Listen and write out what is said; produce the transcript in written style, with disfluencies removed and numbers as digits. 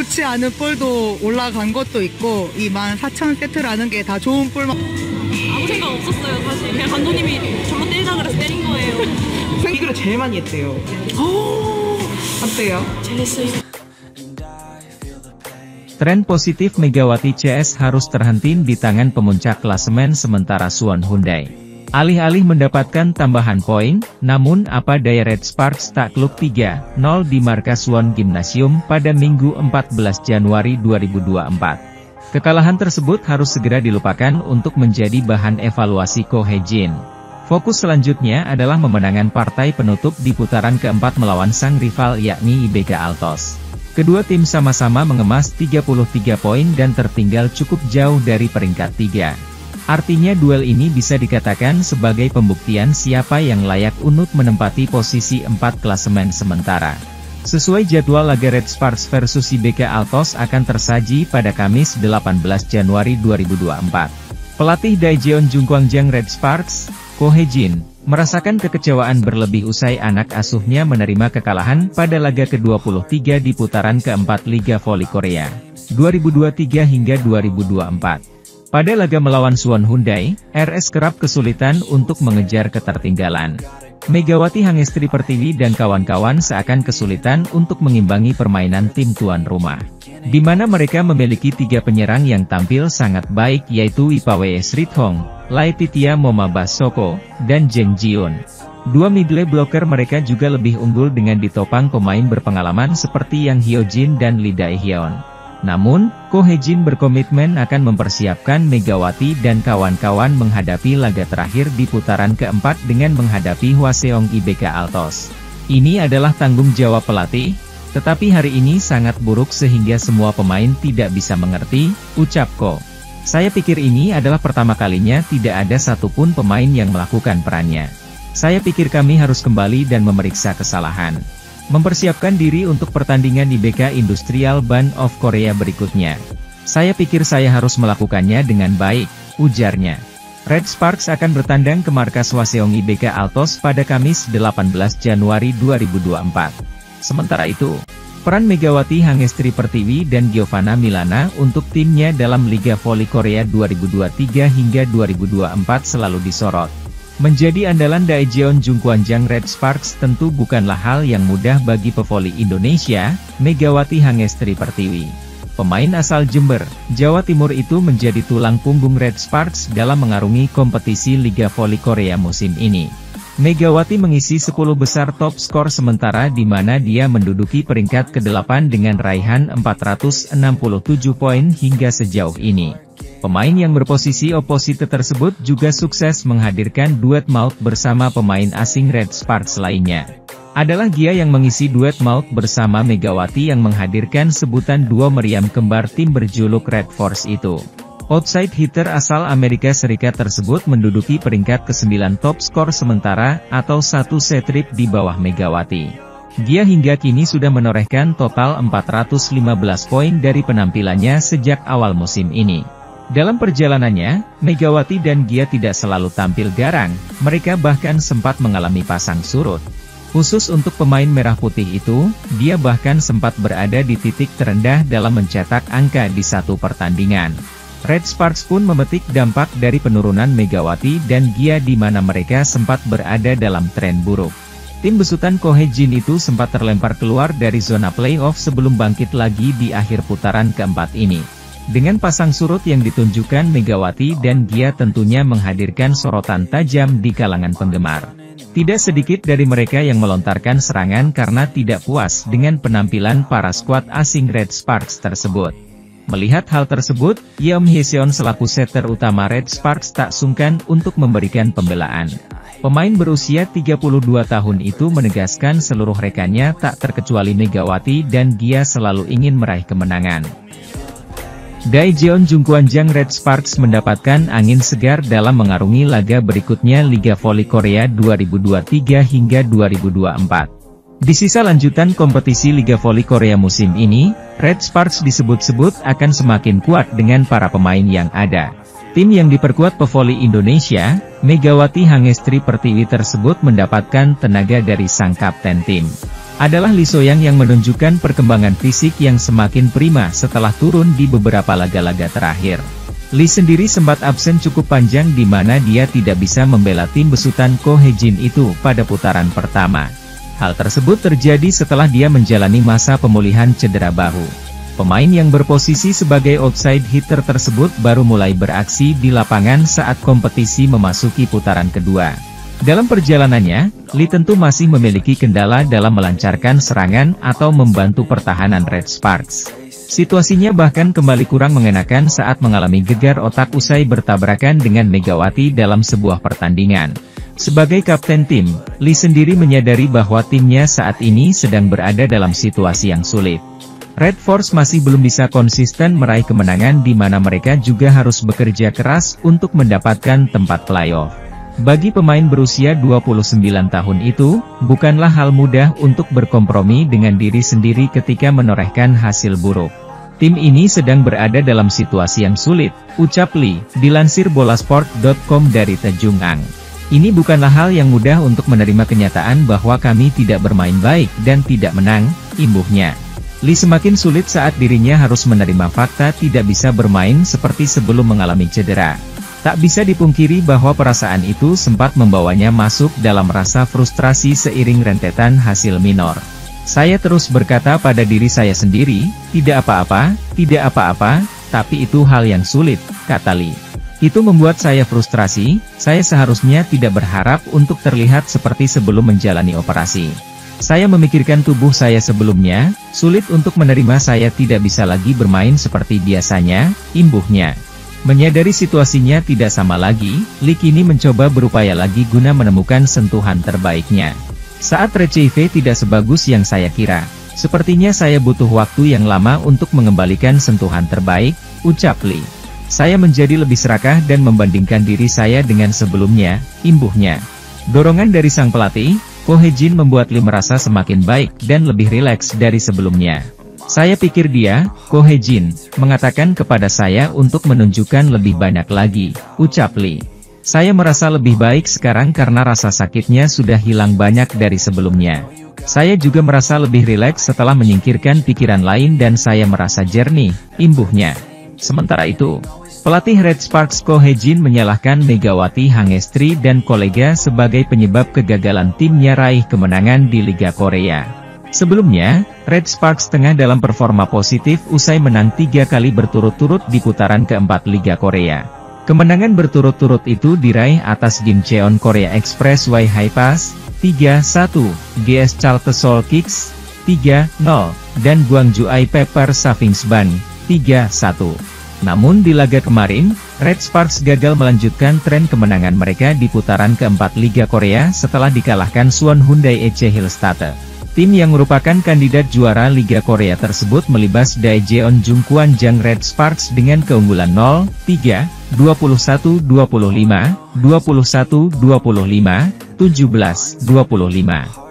좋지 않은 볼도 올라간 것도 있고 이 14,000세트라는 게 다 좋은 볼만. 아무 생각 없었어요 사실. 그냥 감독님이 절로 때리자 그래서 때린 거예요. 이거를 제일 많이 했대요. 어때요? 잘했어요. Tren positif Megawati CS harus terhenti di tangan pemuncak klasemen sementara Suwon Hyundai. Alih-alih mendapatkan tambahan poin, namun apa daya Red Sparks takluk 3-0 di markas Suwon Gymnasium pada Minggu 14 Januari 2024. Kekalahan tersebut harus segera dilupakan untuk menjadi bahan evaluasi Ko Hye-jin. Fokus selanjutnya adalah memenangkan partai penutup di putaran keempat melawan sang rival yakni IBK Altos. Kedua tim sama-sama mengemas 33 poin dan tertinggal cukup jauh dari peringkat 3. Artinya duel ini bisa dikatakan sebagai pembuktian siapa yang layak untuk menempati posisi 4 klasemen sementara. Sesuai jadwal laga Red Sparks versus IBK Altos akan tersaji pada Kamis 18 Januari 2024. Pelatih Daejeon Jungkwangjang Red Sparks, Ko Hye-jin, merasakan kekecewaan berlebih usai anak asuhnya menerima kekalahan pada laga ke-23 di putaran keempat Liga Voli Korea 2023 hingga 2024. Pada laga melawan Suwon Hyundai, RS kerap kesulitan untuk mengejar ketertinggalan. Megawati Hangestri Pertiwi dan kawan-kawan seakan kesulitan untuk mengimbangi permainan tim tuan rumah, di mana mereka memiliki 3 penyerang yang tampil sangat baik yaitu Ipawe Srithong, Laetitia Momabasoko, dan Jeng Jiun. 2 middle blocker mereka juga lebih unggul dengan ditopang pemain berpengalaman seperti Yang Hyojin dan Lee Dae-hyeon. Namun, Ko Hye-jin berkomitmen akan mempersiapkan Megawati dan kawan-kawan menghadapi laga terakhir di putaran keempat dengan menghadapi Hwaseong IBK Altos. Ini adalah tanggung jawab pelatih, tetapi hari ini sangat buruk sehingga semua pemain tidak bisa mengerti, ucap Ko. Saya pikir ini adalah pertama kalinya tidak ada satupun pemain yang melakukan perannya. Saya pikir kami harus kembali dan memeriksa kesalahan. Mempersiapkan diri untuk pertandingan IBK Industrial Band of Korea berikutnya. Saya pikir saya harus melakukannya dengan baik, ujarnya. Red Sparks akan bertandang ke markas Hwaseong IBK Altos pada Kamis 18 Januari 2024. Sementara itu, peran Megawati Hangestri Pertiwi dan Giovanna Milana untuk timnya dalam Liga Voli Korea 2023 hingga 2024 selalu disorot. Menjadi andalan Daejeon Jungkwangjang Red Sparks tentu bukanlah hal yang mudah bagi pevoli Indonesia, Megawati Hangestri Pertiwi. Pemain asal Jember, Jawa Timur itu menjadi tulang punggung Red Sparks dalam mengarungi kompetisi Liga Voli Korea musim ini. Megawati mengisi 10 besar top skor sementara di mana dia menduduki peringkat ke-8 dengan raihan 467 poin hingga sejauh ini. Pemain yang berposisi oposite tersebut juga sukses menghadirkan duet maut bersama pemain asing Red Sparks lainnya. Adalah Gia yang mengisi duet maut bersama Megawati yang menghadirkan sebutan duo meriam kembar tim berjuluk Red Force itu. Outside hitter asal Amerika Serikat tersebut menduduki peringkat ke-9 top skor sementara atau 1 set-trip di bawah Megawati. Gia hingga kini sudah menorehkan total 415 poin dari penampilannya sejak awal musim ini. Dalam perjalanannya, Megawati dan Gia tidak selalu tampil garang, mereka bahkan sempat mengalami pasang surut. Khusus untuk pemain merah putih itu, dia bahkan sempat berada di titik terendah dalam mencetak angka di satu pertandingan. Red Sparks pun memetik dampak dari penurunan Megawati dan Gia di mana mereka sempat berada dalam tren buruk. Tim besutan Ko Hye-jin itu sempat terlempar keluar dari zona playoff sebelum bangkit lagi di akhir putaran keempat ini. Dengan pasang surut yang ditunjukkan Megawati dan Gia tentunya menghadirkan sorotan tajam di kalangan penggemar. Tidak sedikit dari mereka yang melontarkan serangan karena tidak puas dengan penampilan para skuad asing Red Sparks tersebut. Melihat hal tersebut, Yeom Hye-seon selaku setter utama Red Sparks tak sungkan untuk memberikan pembelaan. Pemain berusia 32 tahun itu menegaskan seluruh rekannya tak terkecuali Megawati dan Gia selalu ingin meraih kemenangan. Daejeon Jungkwangjang Red Sparks mendapatkan angin segar dalam mengarungi laga berikutnya Liga Voli Korea 2023 hingga 2024. Di sisa lanjutan kompetisi Liga Voli Korea musim ini, Red Sparks disebut-sebut akan semakin kuat dengan para pemain yang ada. Tim yang diperkuat pevoli Indonesia, Megawati Hangestri Pertiwi tersebut mendapatkan tenaga dari sang kapten tim. adalah Lee Soyang yang menunjukkan perkembangan fisik yang semakin prima setelah turun di beberapa laga-laga terakhir. Lee sendiri sempat absen cukup panjang di mana dia tidak bisa membela tim besutan Ko Hye-jin itu pada putaran pertama. Hal tersebut terjadi setelah dia menjalani masa pemulihan cedera bahu. Pemain yang berposisi sebagai outside hitter tersebut baru mulai beraksi di lapangan saat kompetisi memasuki putaran kedua. Dalam perjalanannya, Lee tentu masih memiliki kendala dalam melancarkan serangan atau membantu pertahanan Red Sparks. Situasinya bahkan kembali kurang mengenakan saat mengalami gegar otak usai bertabrakan dengan Megawati dalam sebuah pertandingan. Sebagai kapten tim, Lee sendiri menyadari bahwa timnya saat ini sedang berada dalam situasi yang sulit. Red Force masih belum bisa konsisten meraih kemenangan di mana mereka juga harus bekerja keras untuk mendapatkan tempat playoff. Bagi pemain berusia 29 tahun itu, bukanlah hal mudah untuk berkompromi dengan diri sendiri ketika menorehkan hasil buruk. Tim ini sedang berada dalam situasi yang sulit, ucap Lee, dilansir bolasport.com dari Taejung Ang. Ini bukanlah hal yang mudah untuk menerima kenyataan bahwa kami tidak bermain baik dan tidak menang, imbuhnya. Lee semakin sulit saat dirinya harus menerima fakta tidak bisa bermain seperti sebelum mengalami cedera. Tak bisa dipungkiri bahwa perasaan itu sempat membawanya masuk dalam rasa frustrasi seiring rentetan hasil minor. Saya terus berkata pada diri saya sendiri, tidak apa-apa, tapi itu hal yang sulit, kata Lee. Itu membuat saya frustrasi, saya seharusnya tidak berharap untuk terlihat seperti sebelum menjalani operasi. Saya memikirkan tubuh saya sebelumnya, sulit untuk menerima saya tidak bisa lagi bermain seperti biasanya, imbuhnya. Menyadari situasinya tidak sama lagi, Lee kini mencoba berupaya lagi guna menemukan sentuhan terbaiknya. Saat retrieve tidak sebagus yang saya kira. Sepertinya saya butuh waktu yang lama untuk mengembalikan sentuhan terbaik, ucap Lee. Saya menjadi lebih serakah dan membandingkan diri saya dengan sebelumnya, imbuhnya. Dorongan dari sang pelatih, Ko Hye-jin membuat Lee merasa semakin baik dan lebih rileks dari sebelumnya. Saya pikir dia, Ko Hye-jin, mengatakan kepada saya untuk menunjukkan lebih banyak lagi, ucap Lee. Saya merasa lebih baik sekarang karena rasa sakitnya sudah hilang banyak dari sebelumnya. Saya juga merasa lebih rileks setelah menyingkirkan pikiran lain dan saya merasa jernih, imbuhnya. Sementara itu, pelatih Red Sparks Ko Hye-jin menyalahkan Megawati Hangestri dan kolega sebagai penyebab kegagalan timnya raih kemenangan di Liga Korea. Sebelumnya, Red Sparks tengah dalam performa positif usai menang 3 kali berturut-turut di putaran keempat Liga Korea. Kemenangan berturut-turut itu diraih atas Gimcheon Korea Express Y High Pass, 3-1, GS Chalte Seoul Kicks, 3-0, dan Gwangju I Pepper Savings Ban, 3-1. Namun di laga kemarin, Red Sparks gagal melanjutkan tren kemenangan mereka di putaran keempat Liga Korea setelah dikalahkan Suwon Hyundai EC Hillstatte. Tim yang merupakan kandidat juara Liga Korea tersebut melibas Daejeon Jungkwanjang Red Sparks dengan keunggulan 0-3, 21-25, 21-25, 17-25.